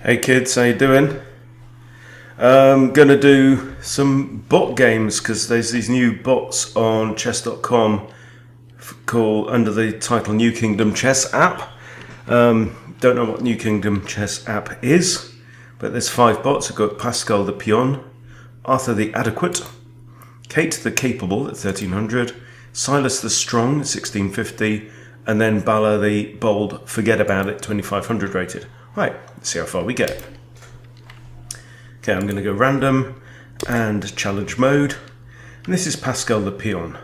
Hey kids, how you doing? I'm gonna do some bot games because there's these new bots on chess.com called under the title New Kingdom Chess App. Don't know what New Kingdom Chess App is, but there's 5 bots. I've got Pascal the Peon, Arthur the Adequate, Kate the Capable at 1300, Silas the Strong at 1650, and then Bala the Bold Forget About It 2500 rated. Right, let's see how far we get. Okay, I'm going to go random and challenge mode. And this is Pascal the Peon.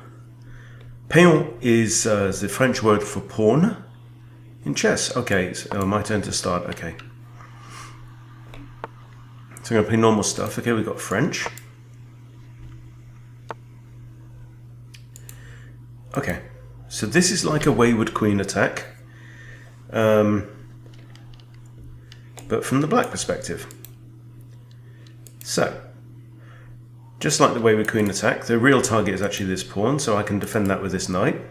Peon is the French word for pawn in chess. Okay, so my turn to start. Okay. So I'm going to play normal stuff. Okay, we've got French. Okay, so this is like a wayward queen attack. But from the black perspective. So, just like the wayward queen attack, the real target is actually this pawn, so I can defend that with this knight.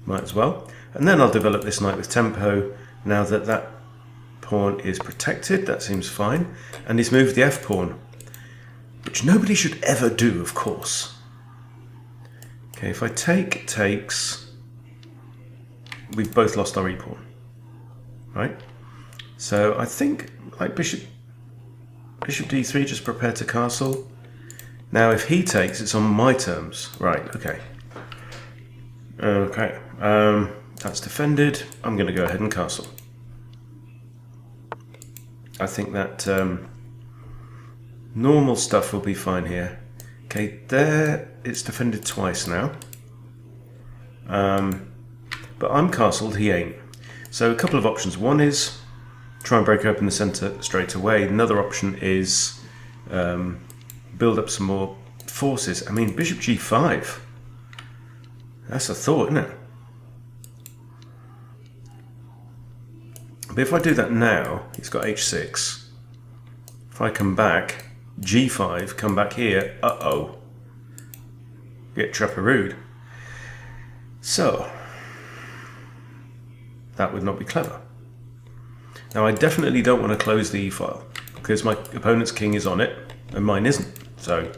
Might as well. And then I'll develop this knight with tempo, now that that pawn is protected. That seems fine. And he's moved the f-pawn, which nobody should ever do, of course. Okay, if I take takes, we've both lost our e-pawn. Right? So I think, like bishop d3, just prepare to castle. Now if he takes, it's on my terms. Right, okay. Okay, that's defended. I'm going to go ahead and castle. I think that normal stuff will be fine here. Okay, there it's defended twice now. But I'm castled, he ain't. So a couple of options. One is try and break open the centre straight away. Another option is build up some more forces. I mean, bishop g5. That's a thought, isn't it? But if I do that now, he's got h6. If I come back, g5, come back here, uh-oh. Get trapperooed. So, that would not be clever. Now I definitely don't want to close the e-file because my opponent's king is on it and mine isn't. So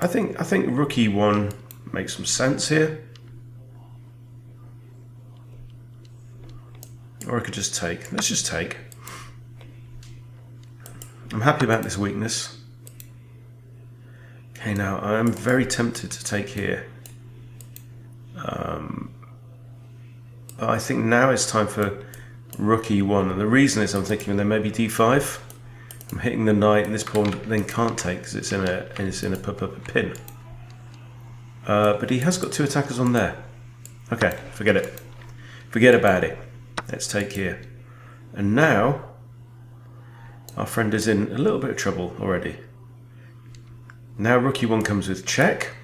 I think rook e1 makes some sense here. Or I could just take. Let's just take. I'm happy about this weakness. Okay, now I am very tempted to take here. But I think now it's time for rook e1, and the reason is I'm thinking there may be d5. I'm hitting the knight, and this pawn then can't take because it's in a pin. But he has got 2 attackers on there. Okay, forget it. Forget about it. Let's take here. And now our friend is in a little bit of trouble already. Now rook e1 comes with check.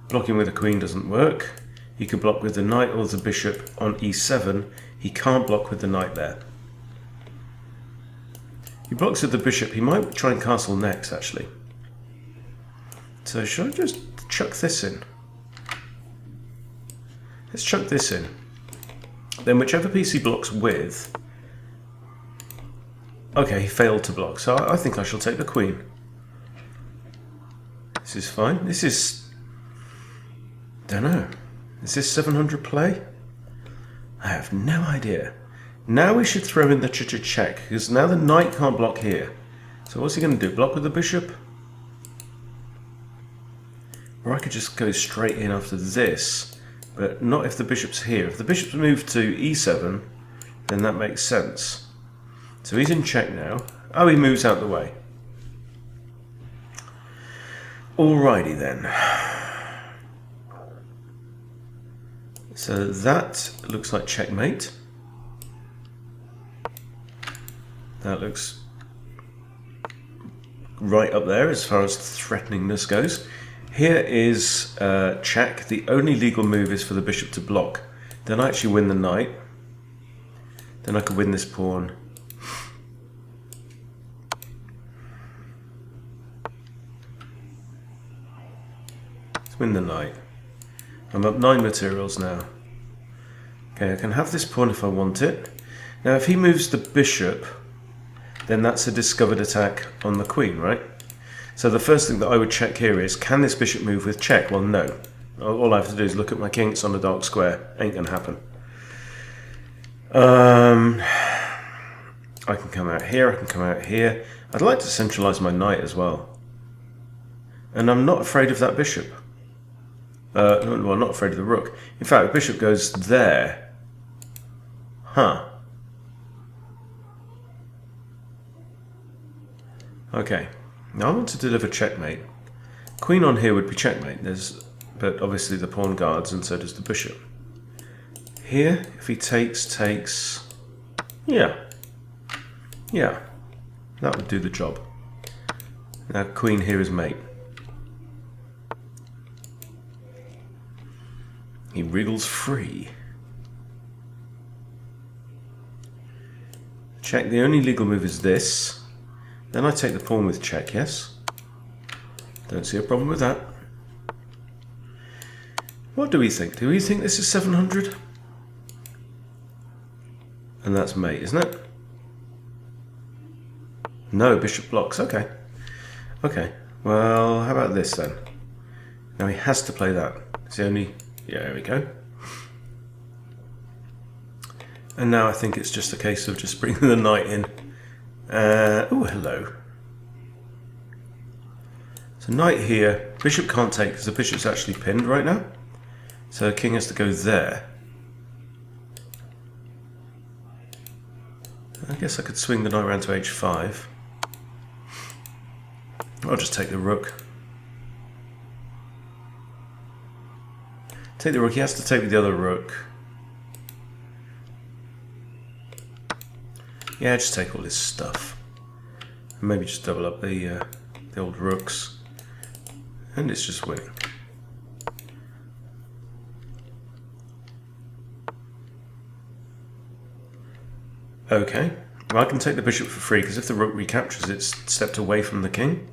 Blocking with a queen doesn't work. He could block with the knight or the bishop on e7. He can't block with the knight there. He blocks with the bishop. He might try and castle next, actually. So should I just chuck this in? Let's chuck this in. Then whichever piece he blocks with... Okay, he failed to block, so I think I shall take the queen. This is fine. This is... don't know. Is this 700 play? I have no idea. Now we should throw in the check, because now the knight can't block here. So what's he going to do? Block with the bishop? Or I could just go straight in after this, but not if the bishop's here. If the bishop's moved to e7, then that makes sense. So he's in check now. Oh, he moves out the way. Alrighty then. So that looks like checkmate. That looks right up there as far as threateningness goes. Here is check. The only legal move is for the bishop to block. Then I actually win the knight. Then I could win this pawn. Let's win the knight. I'm up 9 materials now. Okay, I can have this pawn if I want it. Now if he moves the bishop, then that's a discovered attack on the queen, right? So the first thing that I would check here is, can this bishop move with check? Well, no. All I have to do is look at my king, it's on a dark square. Ain't gonna happen. I can come out here, I can come out here. I'd like to centralise my knight as well. And I'm not afraid of that bishop. Well, I'm not afraid of the rook. In fact, the bishop goes there. Huh. Okay. Now I want to deliver checkmate. Queen on here would be checkmate. But obviously the pawn guards, and so does the bishop. Here, if he takes. Yeah. Yeah. That would do the job. Now queen here is mate. He wriggles free. Check, the only legal move is this. Then I take the pawn with check, yes? Don't see a problem with that. What do we think? Do we think this is 700? And that's mate, isn't it? No, bishop blocks, okay. Okay, well, how about this then? Now he has to play that. It's the only... Yeah, there we go. And now I think it's just a case of just bringing the knight in. Oh, hello. So knight here. Bishop can't take because the bishop's actually pinned right now. So king has to go there. I guess I could swing the knight around to h5. I'll just take the rook. Take the rook, he has to take with the other rook. Yeah, just take all this stuff. And maybe just double up the old rooks. And it's just winning. Okay, well I can take the bishop for free because if the rook recaptures it's stepped away from the king.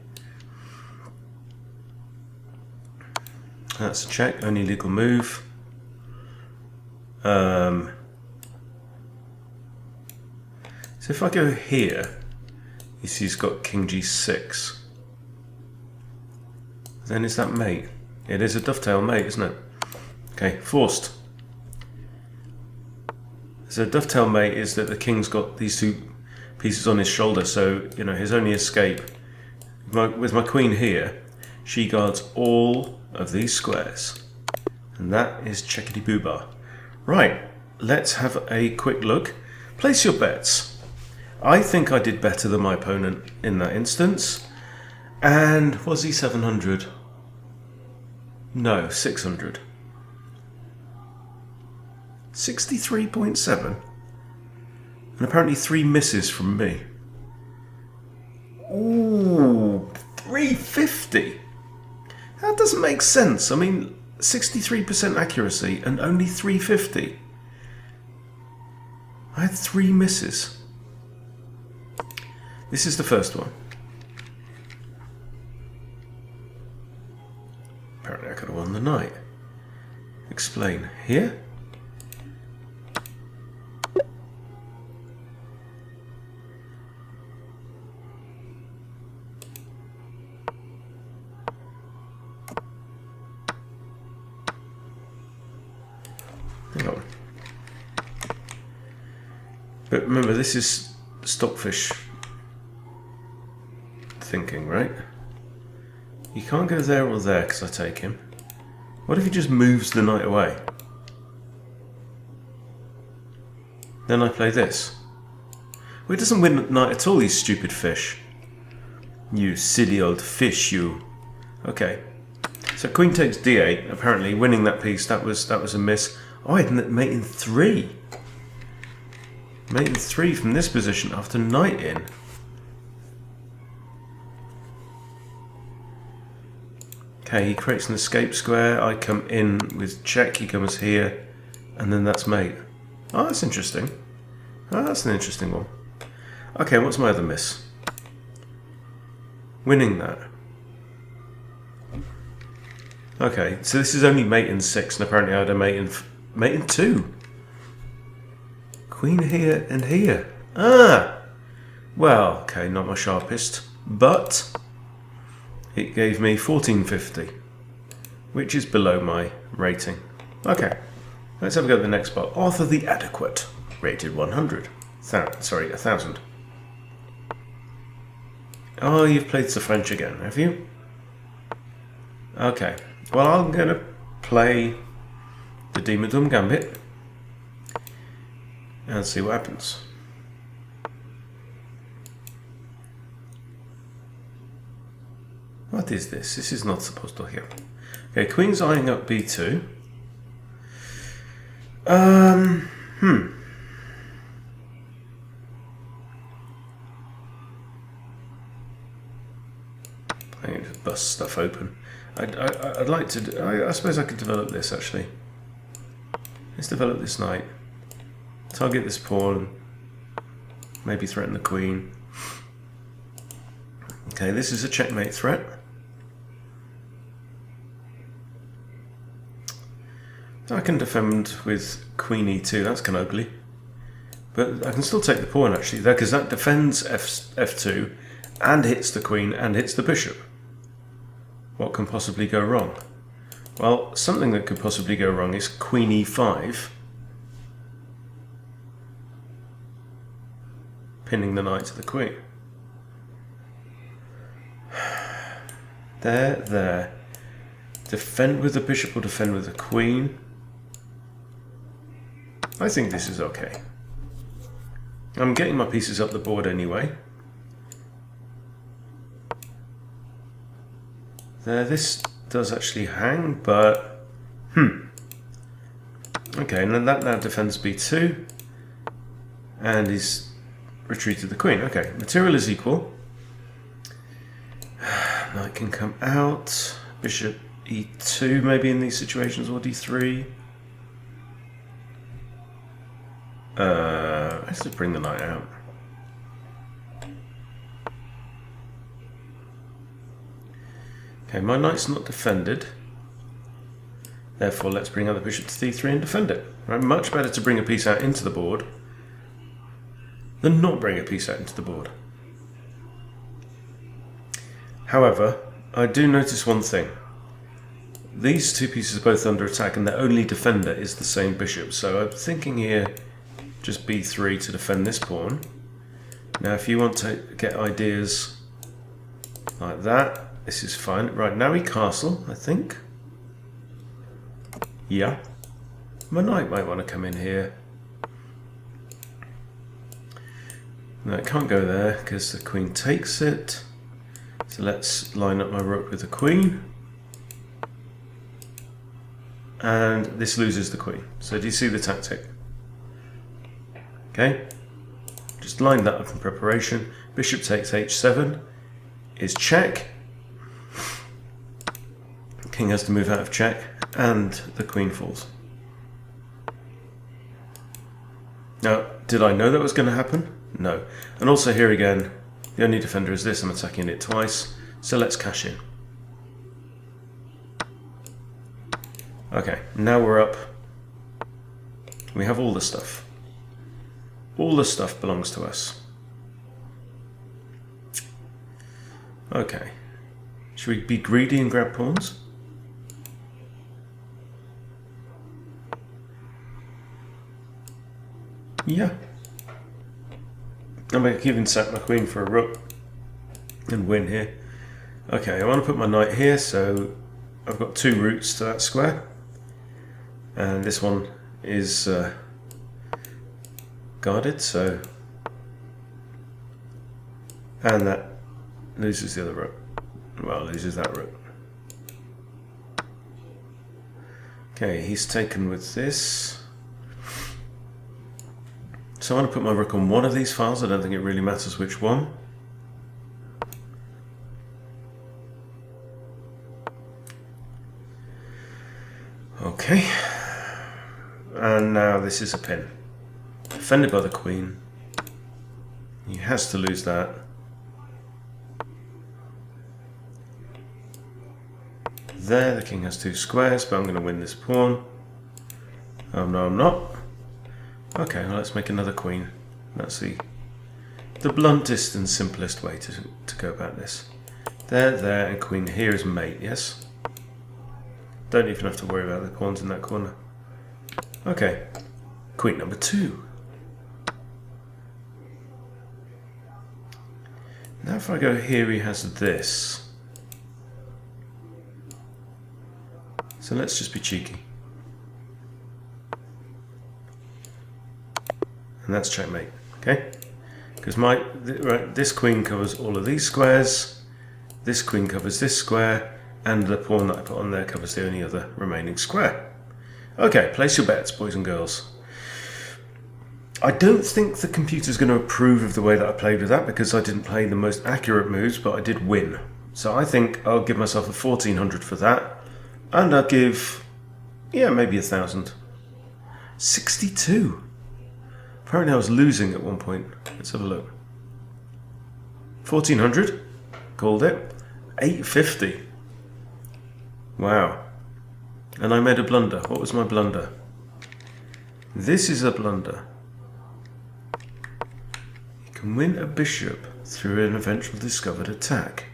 That's a check, only legal move. So if I go here, you see he's got king g6. Then is that mate? It is a dovetail mate, isn't it? Okay, forced. So dovetail mate is that the king's got these two pieces on his shoulder, so you know his only escape. With my queen here, she guards all of these squares. And that is checkity-boo-bar. Right, let's have a quick look. Place your bets. I think I did better than my opponent in that instance. And was he 700? No, 600. 63.7. And apparently 3 misses from me. Ooh, 350. That doesn't make sense. I mean, 63% accuracy and only 350. I had 3 misses. This is the first one. Apparently I could have won the knight. Explain. Here? Hang on. But remember, this is stockfish thinking, right? You can't go there or there because I take him. What if he just moves the knight away? Then I play this. Well, it doesn't win at knight at all, you stupid fish. You silly old fish, you. Okay. So queen takes d8, apparently winning that piece, that was a miss. Oh, I had mate in 3. Mate in 3 from this position after knight in. Okay, he creates an escape square, I come in with check, he comes here, and then that's mate. Oh, that's interesting. Oh, that's an interesting one. Okay, what's my other miss? Winning that. Okay, so this is only mate in 6, and apparently I had a mate in 2. queen here and here. Ah! Well, okay, not my sharpest, but it gave me 1450, which is below my rating. Okay, let's have a go at the next spot. Arthur the Adequate, rated 100. Sorry, 1000. Oh, you've played the French again, have you? Okay, well, I'm going to play the Demon Gambit and see what happens. What is this? This is not supposed to happen. Okay, Queen's eyeing up B2. I need to bust stuff open. I'd like to. I suppose I could develop this actually. Let's develop this knight. Target this pawn. Maybe threaten the queen. Okay, this is a checkmate threat. I can defend with queen e2. That's kind of ugly. But I can still take the pawn actually, because that defends f2 and hits the queen and hits the bishop. What can possibly go wrong? Well, something that could possibly go wrong is queen e5, pinning the knight to the queen. There. Defend with the bishop or defend with the queen. I think this is okay. I'm getting my pieces up the board anyway. There, this does actually hang, but okay, and then that now defends b2 and he's retreated the queen. Okay, material is equal. Knight can come out. Bishop e2 maybe in these situations, or d3. Let's just bring the knight out. Okay, my knight's not defended. Therefore, let's bring out the bishop to d3 and defend it. Right, much better to bring a piece out into the board than not bring a piece out into the board. However, I do notice one thing. These two pieces are both under attack and the only defender is the same bishop. So I'm thinking here, just b3 to defend this pawn. Now if you want to get ideas like that, this is fine. Right, now we castle, I think. Yeah. My knight might want to come in here. No, it can't go there because the queen takes it. So let's line up my rook with the queen. And this loses the queen. So do you see the tactic? Okay. Just line that up in preparation. Bishop takes h7 is check. King has to move out of check and the queen falls. Now, did I know that was going to happen? No. And also here again, the only defender is this. I'm attacking it twice. So let's cash in. Okay, now we're up. We have all the stuff. All the stuff belongs to us. Okay. Should we be greedy and grab pawns? Yeah. I might even sack my queen for a rook and win here. Okay, I want to put my knight here, so I've got two routes to that square. And this one is guarded, so... And that loses the other rook. Well, loses that rook. Okay, he's taken with this. So I want to put my rook on one of these files. I don't think it really matters which one. Okay. And now this is a pin. Defended by the queen. He has to lose that. There, the king has two squares, but I'm going to win this pawn. Oh no, I'm not. Okay, well, let's make another queen. That's the bluntest and simplest way to go about this. There, and queen here is mate, yes? Don't even have to worry about the pawns in that corner. Okay, queen number 2. Now if I go here, he has this. So let's just be cheeky. And that's checkmate, okay? Because this queen covers all of these squares, this queen covers this square, and the pawn that I put on there covers the only other remaining square. Okay, place your bets, boys and girls. I don't think the computer's going to approve of the way that I played with that because I didn't play the most accurate moves, but I did win. So I think I'll give myself a 1400 for that, and I'll give, yeah, maybe 1000. 62. Apparently I was losing at one point. Let's have a look. 1400. Called it. 850. Wow. And I made a blunder. What was my blunder? This is a blunder. You can win a bishop through an eventual discovered attack.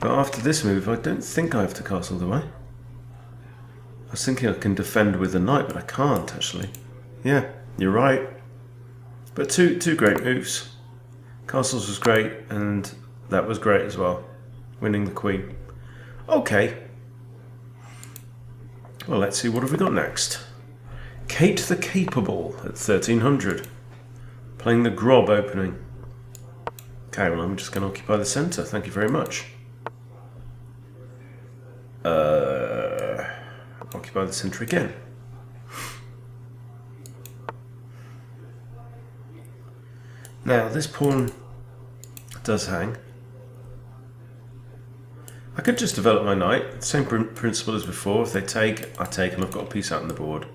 But after this move, I don't think I have to castle, do I? I was thinking I can defend with the knight, but I can't, actually. Yeah, you're right. But two great moves. Castles was great, and that was great as well. Winning the queen. Okay. Well, let's see, what have we got next? Kate the Capable at 1300. Playing the Grob opening. Okay, well, I'm just going to occupy the centre. Thank you very much. Occupy the centre again. Now, this pawn does hang. I could just develop my knight. Same principle as before. If they take, I take, and I've got a piece out on the board.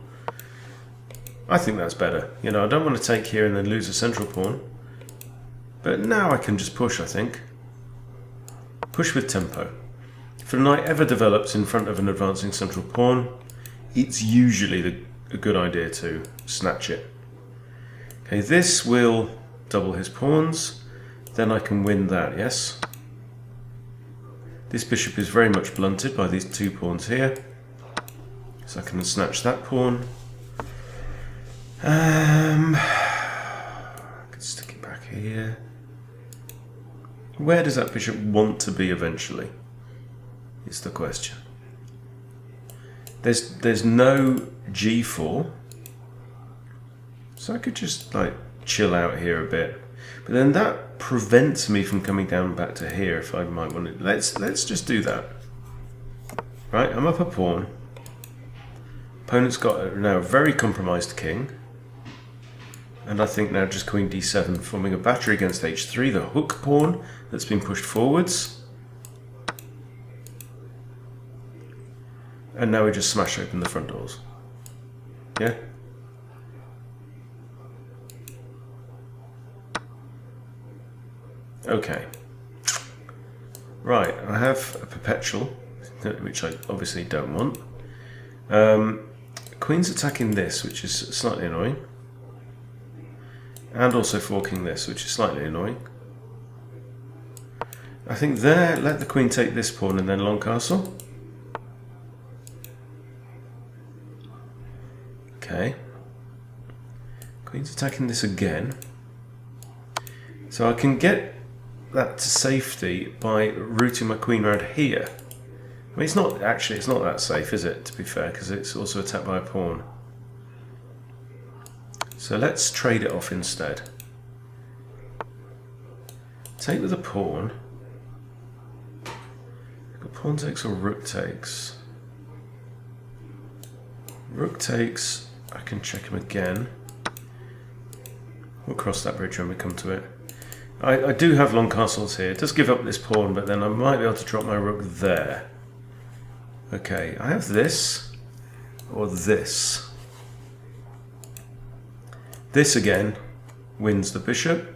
I think that's better. You know, I don't want to take here and then lose a central pawn. But now I can just push, I think. Push with tempo. If a knight ever develops in front of an advancing central pawn, it's usually a good idea to snatch it. Okay, this will double his pawns. Then I can win that, yes? This bishop is very much blunted by these 2 pawns here. So I can snatch that pawn. I can stick it back here. Where does that bishop want to be eventually? Is the question. There's no g4, so I could just like chill out here a bit, but then that prevents me from coming down back to here if I might want to. Let's just do that. Right, I'm up a pawn. Opponent's got now a very compromised king, and I think now just queen d7, forming a battery against h3, the hook pawn that's been pushed forwards. And now we just smash open the front doors. Yeah? Okay. Right, I have a perpetual, which I obviously don't want. Queen's attacking this, which is slightly annoying. And also forking this, which is slightly annoying. I think there, let the queen take this pawn and then long castle. Okay. Queen's attacking this again. So I can get that to safety by routing my queen around here. I mean, it's not that safe, is it, to be fair, because it's also attacked by a pawn. So let's trade it off instead. Take with a pawn. Pawn takes or rook takes? Rook takes, I can check him again. We'll cross that bridge when we come to it. I do have long castles here. It does give up this pawn, but then I might be able to drop my rook there. Okay, I have this, or this. This again wins the bishop.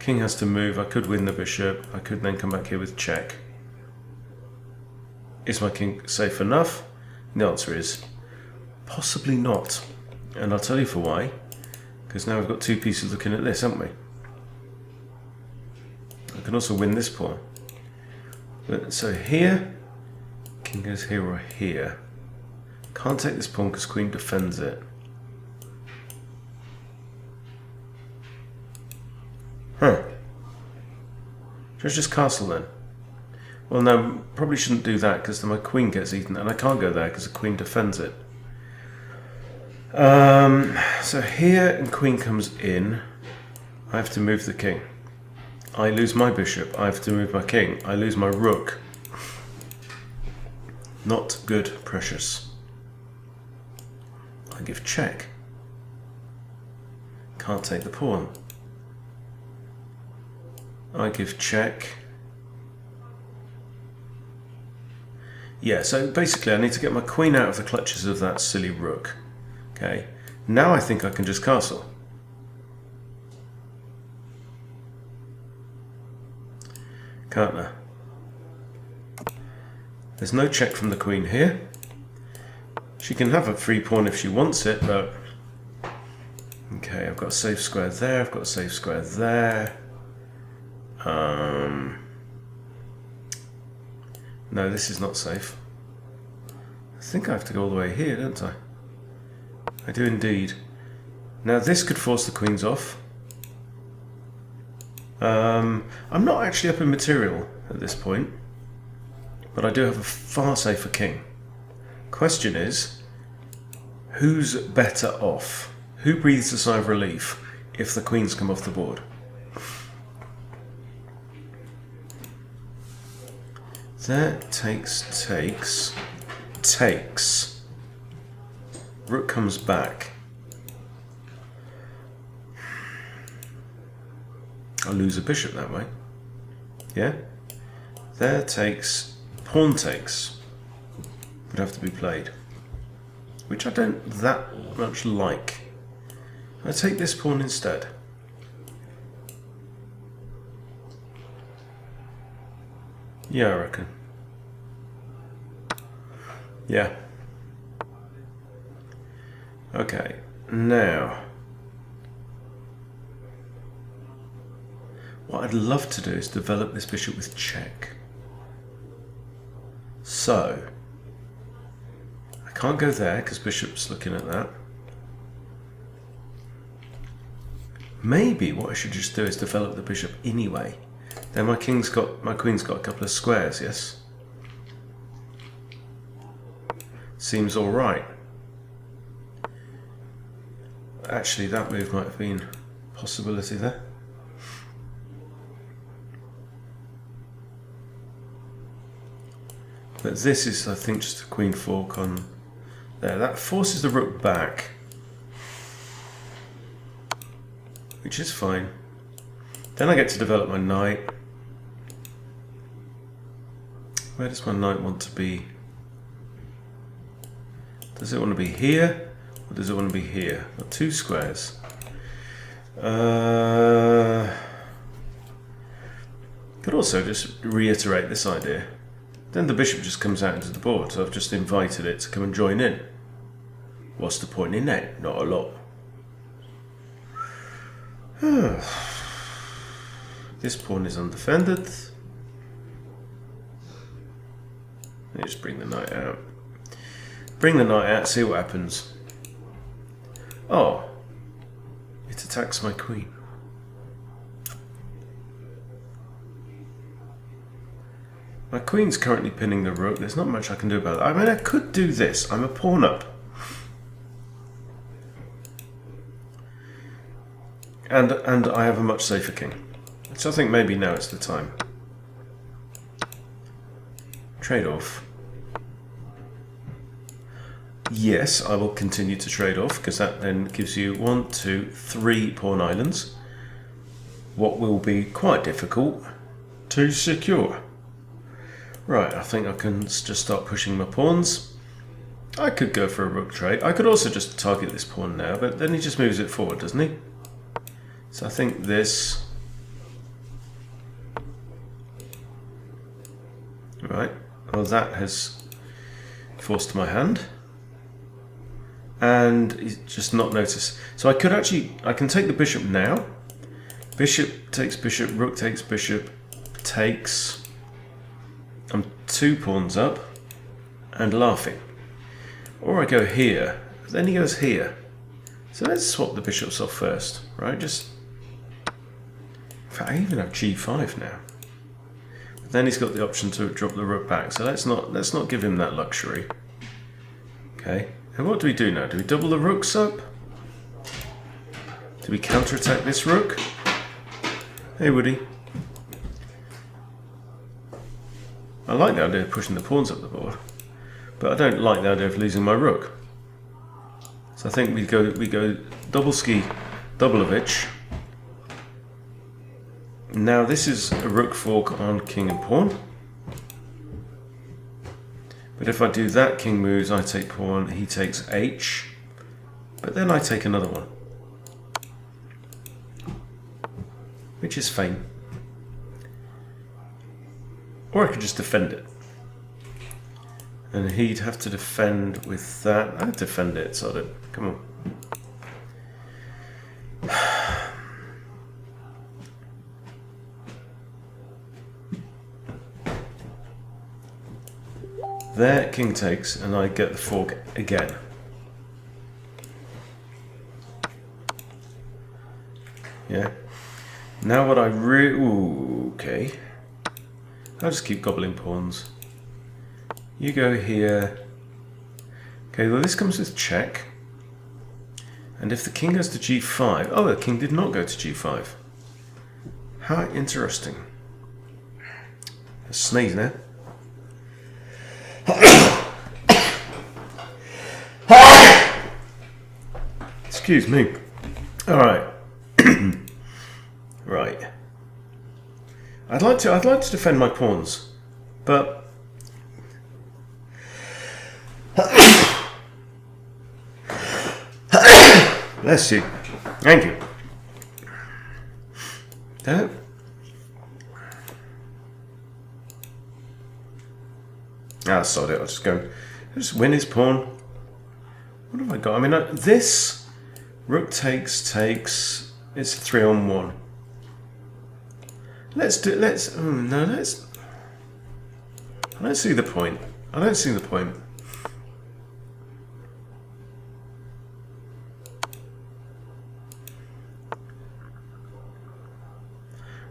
King has to move. I could win the bishop. I could then come back here with check. Is my king safe enough? The answer is possibly not. And I'll tell you for why. Because now we've got two pieces looking at this, haven't we? I can also win this pawn. But, so here, king goes here or here. Can't take this pawn because queen defends it. Huh. Should I just castle then? Well, no, probably shouldn't do that because then my queen gets eaten and I can't go there because the queen defends it. So here and queen comes in. I have to move the king. I lose my bishop. I have to move my king. I lose my rook. Not good, precious. I give check. Can't take the pawn. I give check. Yeah, so basically I need to get my queen out of the clutches of that silly rook. Okay, now I think I can just castle. Can't I? There's no check from the queen here. She can have a free pawn if she wants it, but... Okay, I've got a safe square there, I've got a safe square there. No, this is not safe. I think I have to go all the way here, don't I? I do indeed. Now this could force the queens off. I'm not actually up in material at this point, but I do have a far safer king. Question is, who's better off? Who breathes a sigh of relief if the queens come off the board? That takes. Rook comes back. I'll lose a bishop that way. Yeah? There takes. Pawn takes. Would have to be played. Which I don't that much like. I take this pawn instead. Yeah, I reckon. Yeah. Okay, now what I'd love to do is develop this bishop with check. So I can't go there because bishop's looking at that. Maybe what I should just do is develop the bishop anyway. Then my queen's got a couple of squares, yes? Seems alright. Actually, that move might have been a possibility there. But this is, I think, just a queen fork on there. That forces the rook back, which is fine. Then I get to develop my knight. Where does my knight want to be? Does it want to be here? Or does it want to be here? Got two squares. Could also just reiterate this idea. Then the bishop just comes out into the board, so I've just invited it to come and join in. What's the point in that? Not a lot. This pawn is undefended. Let me just bring the knight out. Bring the knight out, see what happens. Oh, it attacks my queen. My queen's currently pinning the rook. There's not much I can do about it. I mean, I could do this. I'm a pawn up. And I have a much safer king. So I think maybe now it's the time. Trade off. Yes, I will continue to trade off because that then gives you 1, 2, 3 pawn islands. What will be quite difficult to secure. Right, I think I can just start pushing my pawns. I could go for a rook trade. I could also just target this pawn now, but then he just moves it forward, doesn't he? So I think this Right, well that has forced my hand. And he's just not noticed. So I could actually, I can take the bishop now. Bishop takes bishop, rook takes bishop, takes. I'm 2 pawns up and laughing. Or I go here, then he goes here. So let's swap the bishops off first, right? Just, in fact, I even have g5 now. But then he's got the option to drop the rook back. So let's not give him that luxury. Okay. And what do we do now? Do we double the rooks up? Do we counterattack this rook? Hey Woody. I like the idea of pushing the pawns up the board, but I don't like the idea of losing my rook. So I think we go double ski, Doubleovich. Now this is a rook fork on king and pawn. But if I do that, king moves, I take pawn, he takes h. But then I take another one. Which is fine. Or I could just defend it. And he'd have to defend with that. I'd defend it, sod it. Come on. There, king takes, and I get the fork again. Yeah. Now what I okay. I'll just keep gobbling pawns. You go here. Okay, well this comes with check. And if the king goes to g5... Oh, the king did not go to g5. How interesting. A sneeze now. Excuse me. All right. Right. I'd like to defend my pawns, but bless you. Thank you. Ah, sod it. I'll just go. I'll just win his pawn. What have I got? I mean, this rook takes. It's a 3-on-1. I don't see the point. I don't see the point.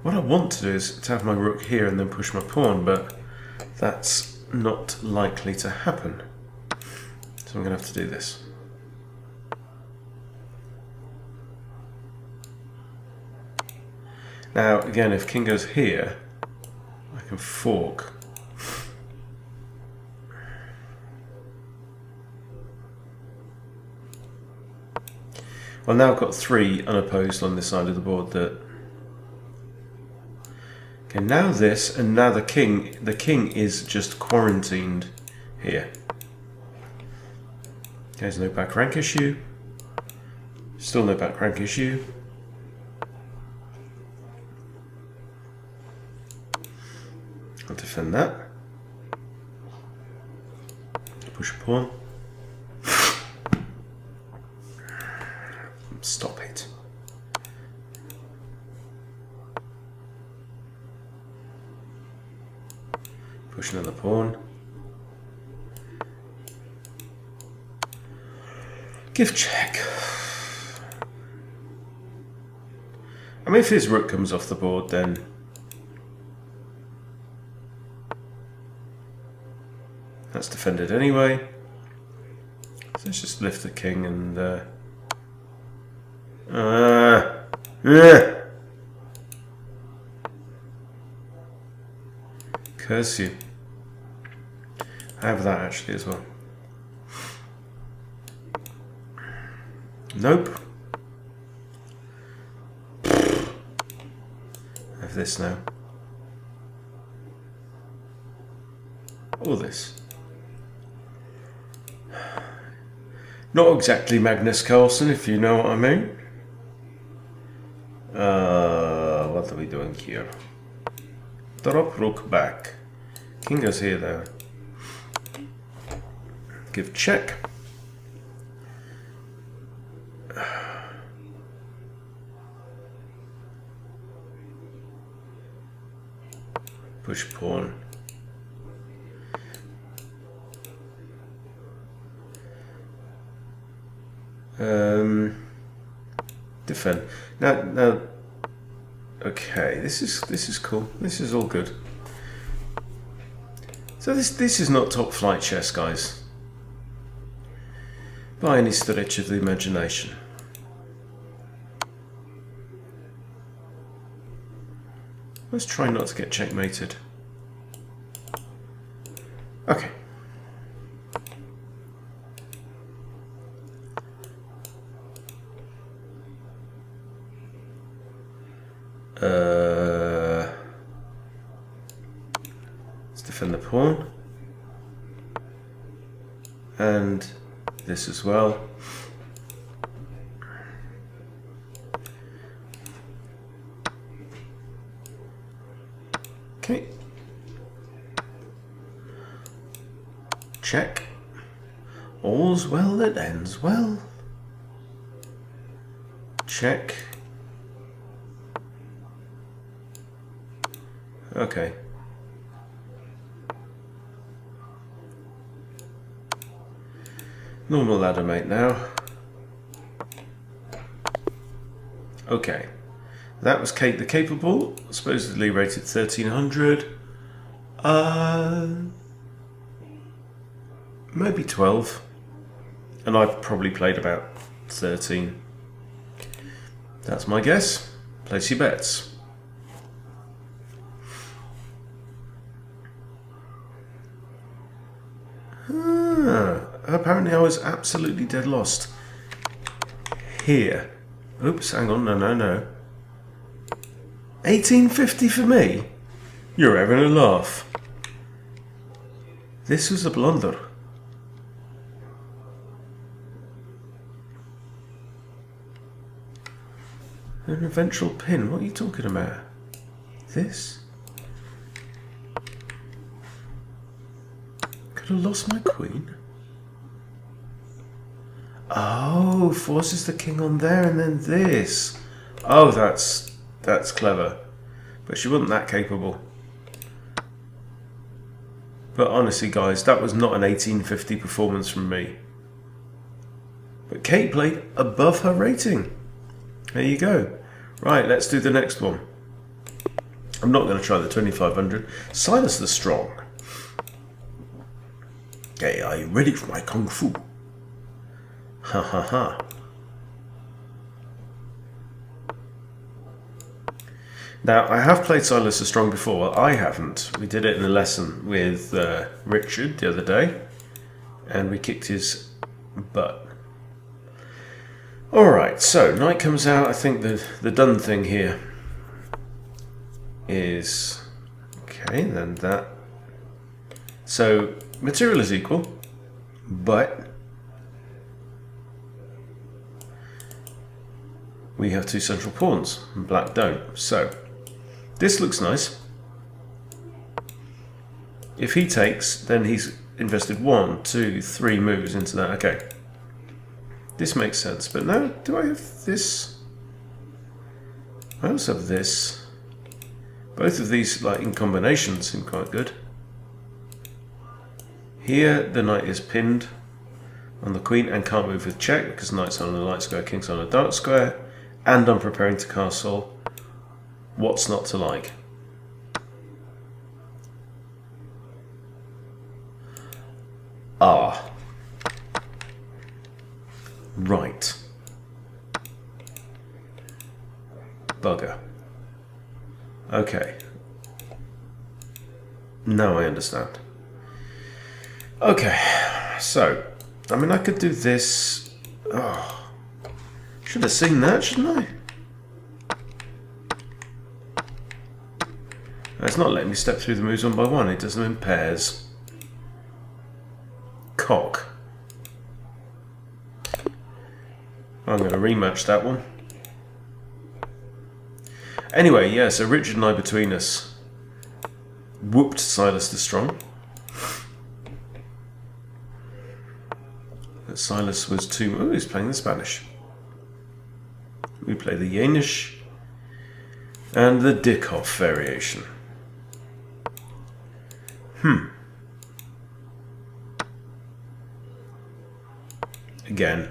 What I want to do is to have my rook here and then push my pawn, but that's not likely to happen. So I'm going to have to do this. Now, again, if king goes here, I can fork. Well, now I've got 3 unopposed on this side of the board that... Okay, now this, and now the king is just quarantined here. There's no back rank issue. Still no back rank issue. I'll defend that. Push a pawn. Stop it. Push another pawn. Give check. I mean, if his rook comes off the board, then that's defended anyway. So let's just lift the king and curse you. I have that actually as well. Nope. I have this now. All this. Not exactly Magnus Carlsen, if you know what I mean. What are we doing here? Drop rook back. King goes here though. Give check. Push pawn. Defend. Now. Okay, this is cool. This is all good. So this is not top flight chess, guys, by any stretch of the imagination. Let's try not to get checkmated. Okay. Let's defend the pawn. And this as well. Okay. Check. All's well that ends well. Check. Okay. Normal ladder mate now. Okay. That was Kate the Capable, supposedly rated 1300. Maybe 12. And I've probably played about 13. That's my guess. Place your bets. Apparently I was absolutely dead lost here. Oops, hang on, no. 1850 for me? You're having a laugh. This was a blunder. An eventual pin, what are you talking about? This? Could have lost my queen. Oh, forces the king on there and then this. Oh, that's clever. But she wasn't that capable. But honestly, guys, that was not an 1850 performance from me. But Kate played above her rating. There you go. Right, let's do the next one. I'm not going to try the 2500. Silas the Strong. Okay, are you ready for my kung fu? Ha ha ha. Now, I have played Silas the Strong before. Well, I haven't. We did it in a lesson with Richard the other day, and we kicked his butt. Alright, so knight comes out. I think the done thing here is... Okay, then that. So, material is equal, but we have two central pawns, and black don't. So, this looks nice. If he takes, then he's invested 1, 2, 3 moves into that. Okay. This makes sense. But now, do I have this? I also have this. Both of these, like, in combination, seem quite good. Here, the knight is pinned on the queen and can't move with check because knight's on a light square, king's on a dark square. And I'm preparing to castle. What's not to like? Ah. Right. Bugger. Okay. Now I understand. Okay. So, I mean, I could do this. Oh. Should have seen that, shouldn't I? It's not letting me step through the moves one by one. It does them in pairs. Cock. I'm going to rematch that one. Anyway, yeah, so Richard and I between us whooped Silas the Strong. But Silas was too... Oh, he's playing the Spanish. We play the Yenish and the Dickhoff variation. Again.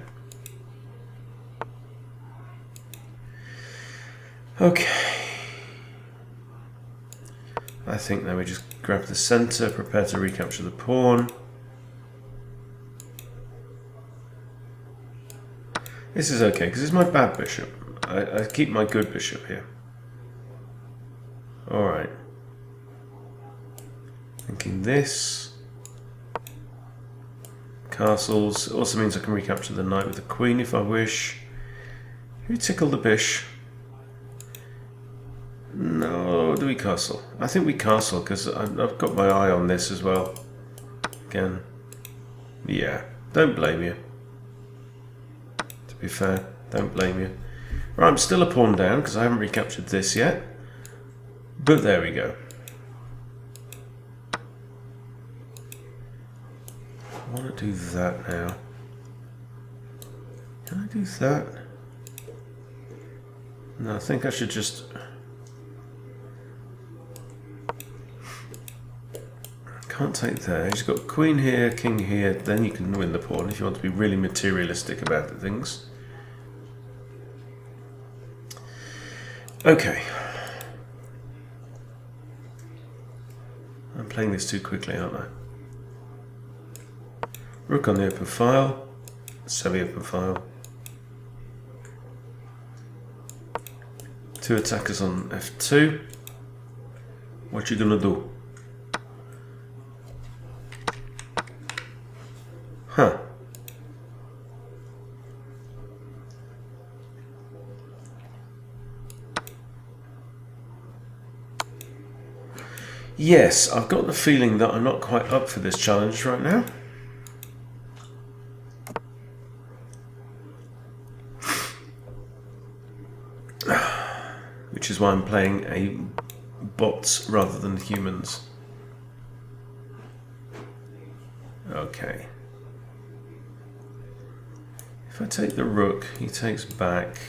Okay. I think now we just grab the centre, prepare to recapture the pawn. This is okay, because it's my bad bishop. I keep my good bishop here. Alright. Thinking this. Castles. Also means I can recapture the knight with the queen if I wish. Who tickled the bish? No, do we castle? I think we castle, because I've got my eye on this as well. Again. Yeah, don't blame you. To be fair, don't blame you. Right, I'm still a pawn down, because I haven't recaptured this yet. But there we go. I want to do that now. Can I do that? No, I think I should just... Can't take there. He's got queen here, king here, then you can win the pawn if you want to be really materialistic about the things. Okay. I'm playing this too quickly, aren't I? Rook on the open file, semi-open file. Two attackers on f2. What you gonna do? Huh. Yes, I've got the feeling that I'm not quite up for this challenge right now. Which is why I'm playing a bots rather than humans. Okay. If I take the rook, he takes back.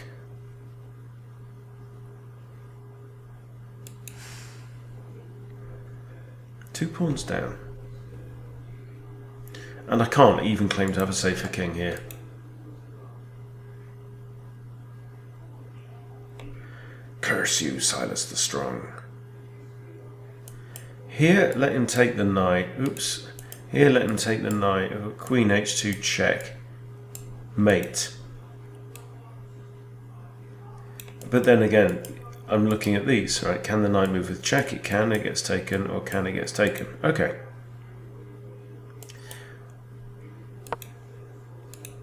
Two pawns down. And I can't even claim to have a safer king here. Curse you, Silas the Strong. Here, let him take the knight. Oops. Here, let him take the knight. Queen h2 check. Mate. But then again, I'm looking at these, right? Can the knight move with check? It can, it gets taken, or can it gets taken? Okay.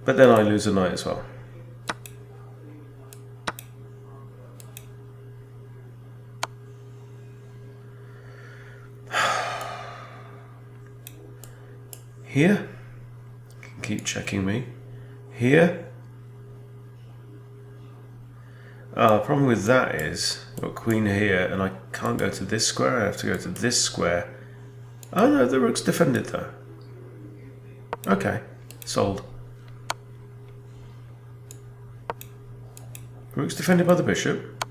But then I lose a knight as well. Here, you can keep checking me. Here. Problem with that is, I've got queen here, and I can't go to this square, I have to go to this square. Oh no, the rook's defended though. Okay, sold. Rook's defended by the bishop.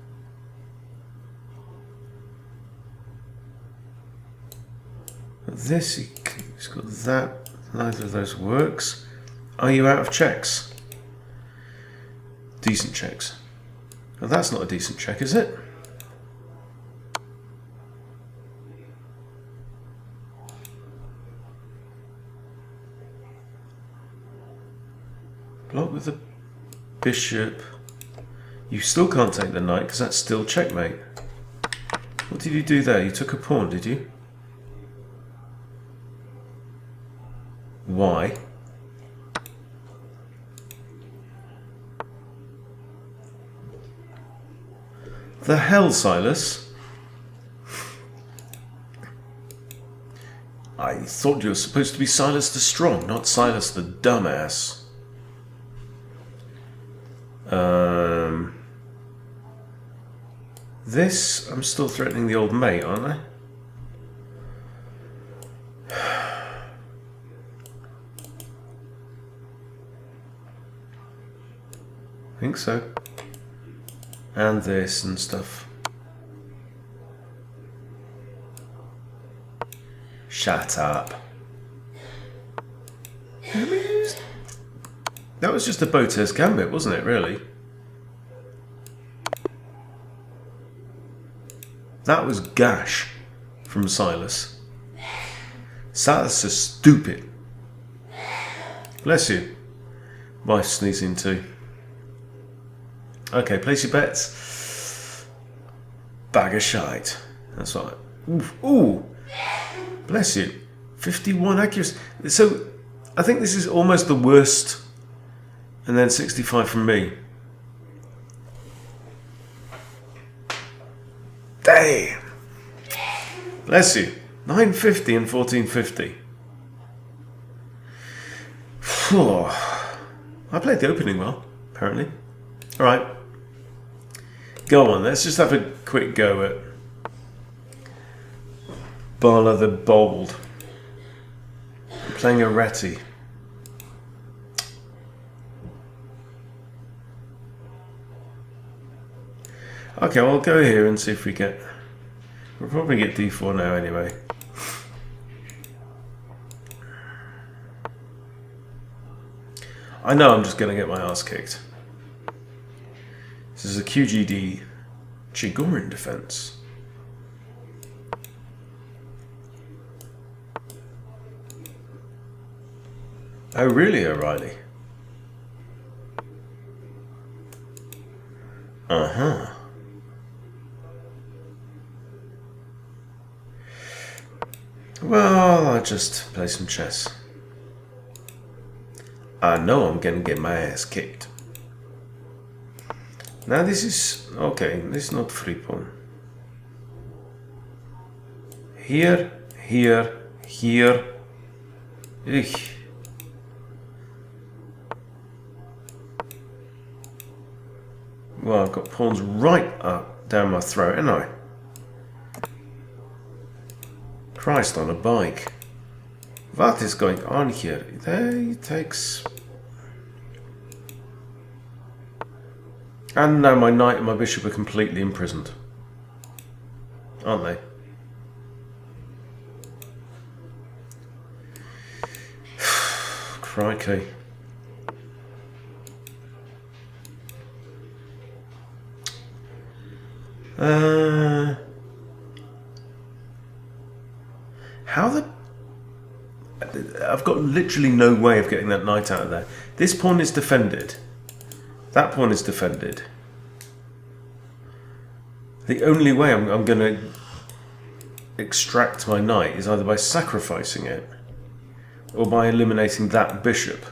This, he's got that, neither of those works. Are you out of checks? Decent checks. Well, that's not a decent check, is it? Block with the bishop. You still can't take the knight because that's still checkmate. What did you do there? You took a pawn, did you? Why? The hell, Silas? I thought you were supposed to be Silas the Strong, not Silas the Dumbass. This, I'm still threatening the old mate, aren't I? think so. And this and stuff. Shut up. That was just a Botez gambit, wasn't it, really? That was gash from Silas. Silas is stupid. Bless you. Wife's sneezing too. Okay, place your bets. Bag of shite. That's right. Ooh. Bless you. 51 accuracy. So, I think this is almost the worst. And then 65 from me. Damn. Bless you. 950 and 1450. I played the opening well, apparently. Alright. Go on, let's just have a quick go at Bala the Bold. I'm playing a Retty. Okay, well, I'll go here and see if we get... We'll probably get D4 now anyway. I know I'm just going to get my ass kicked. This is a QGD Chigorin defense. Oh, really, O'Reilly? Uh-huh. Well, I'll just play some chess. I know I'm gonna get my ass kicked. Now this is... okay, this is not free pawn. Here, here, here. Ich. Well, I've got pawns right up down my throat, haven't I? Christ on a bike. What is going on here? He takes... And now my knight and my bishop are completely imprisoned. Aren't they? Crikey. How the... I've got literally no way of getting that knight out of there. This pawn is defended. That pawn is defended. The only way I'm going to extract my knight is either by sacrificing it or by eliminating that bishop.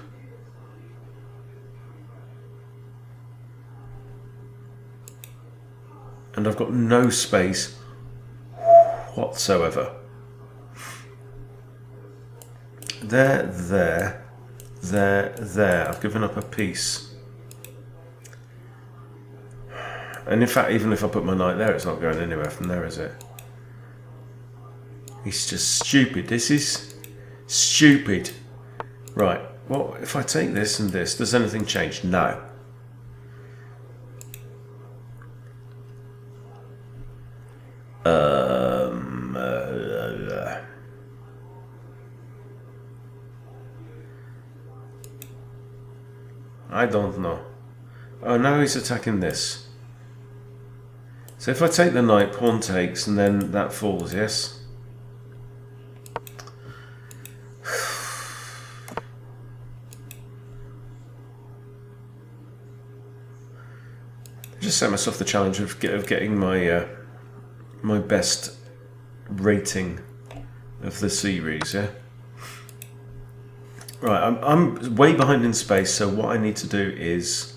And I've got no space whatsoever. There. I've given up a piece. And in fact, even if I put my knight there, it's not going anywhere from there, is it? It's just stupid. This is stupid. Right. Well, if I take this and this, does anything change? No. I don't know. Oh, now he's attacking this. So if I take the knight, pawn takes, and then that falls, yes? Just set myself the challenge of getting my my best rating of the series, yeah? Right, I'm way behind in space, so what I need to do is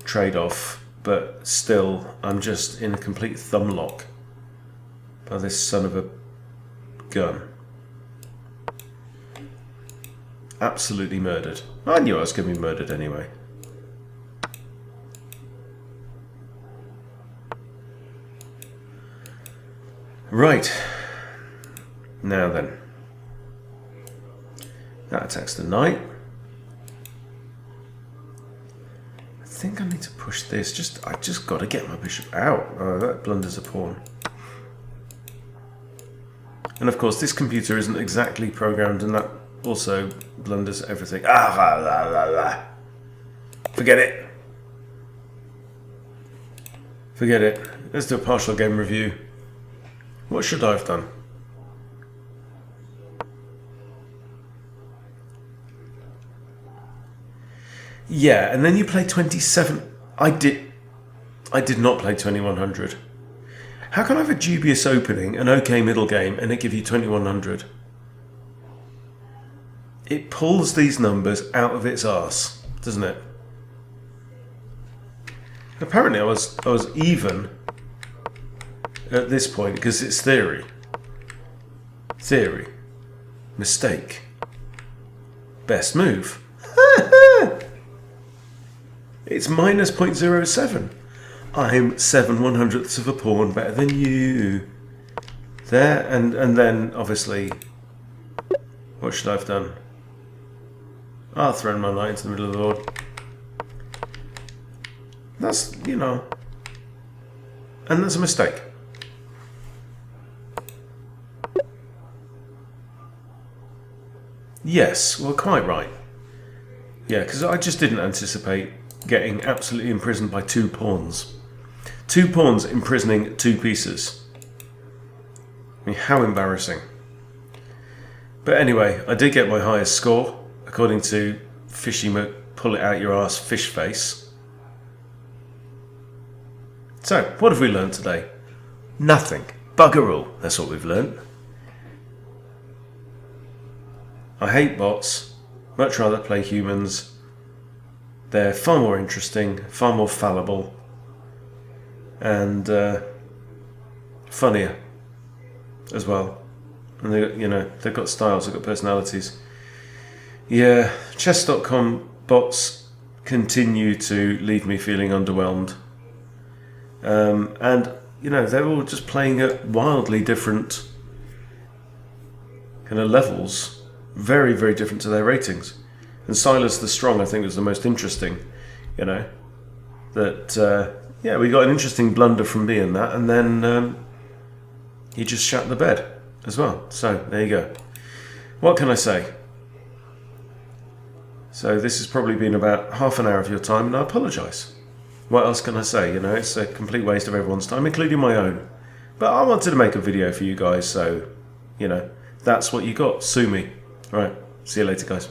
trade off, but still, I'm just in a complete thumb lock by this son of a gun. Absolutely murdered. I knew I was going to be murdered anyway. Right. Now then. That attacks the knight. think I need to push this. I just got to get my bishop out. Oh, that blunders a pawn. And of course, this computer isn't exactly programmed, and that also blunders everything. Forget it. Forget it. Let's do a partial game review. What should I have done? Yeah, and then you play 27. I did not play 2100. How can I have a dubious opening, an okay middle game, and it give you 2100? It pulls these numbers out of its arse, doesn't it? Apparently I was even at this point because it's theory. Theory. Mistake. Best move. It's minus 0.07. I'm 7/100ths of a pawn better than you. There, and then obviously, what should I have done? I'll throw my knight into the middle of the board. That's, you know, and that's a mistake. Yes, well, quite right. Yeah, because I just didn't anticipate getting absolutely imprisoned by 2 pawns. 2 pawns imprisoning 2 pieces. I mean, how embarrassing. But anyway, I did get my highest score, according to Fishy Pull It Out Your Arse Fish Face. So, what have we learned today? Nothing. Bugger all. That's what we've learned. I hate bots. Much rather play humans. They're far more interesting, far more fallible, and funnier as well. And they've got styles, they've got personalities. Yeah, chess.com bots continue to leave me feeling underwhelmed. And they're all just playing at wildly different kind of levels, very, very different to their ratings. And Silas the Strong, I think, was the most interesting. We got an interesting blunder from me in that, and then he just shat the bed as well. So there you go. What can I say? So this has probably been about half an hour of your time, and I apologise. What else can I say? It's a complete waste of everyone's time, including my own. But I wanted to make a video for you guys, so that's what you got. Sue me. Right. See you later, guys.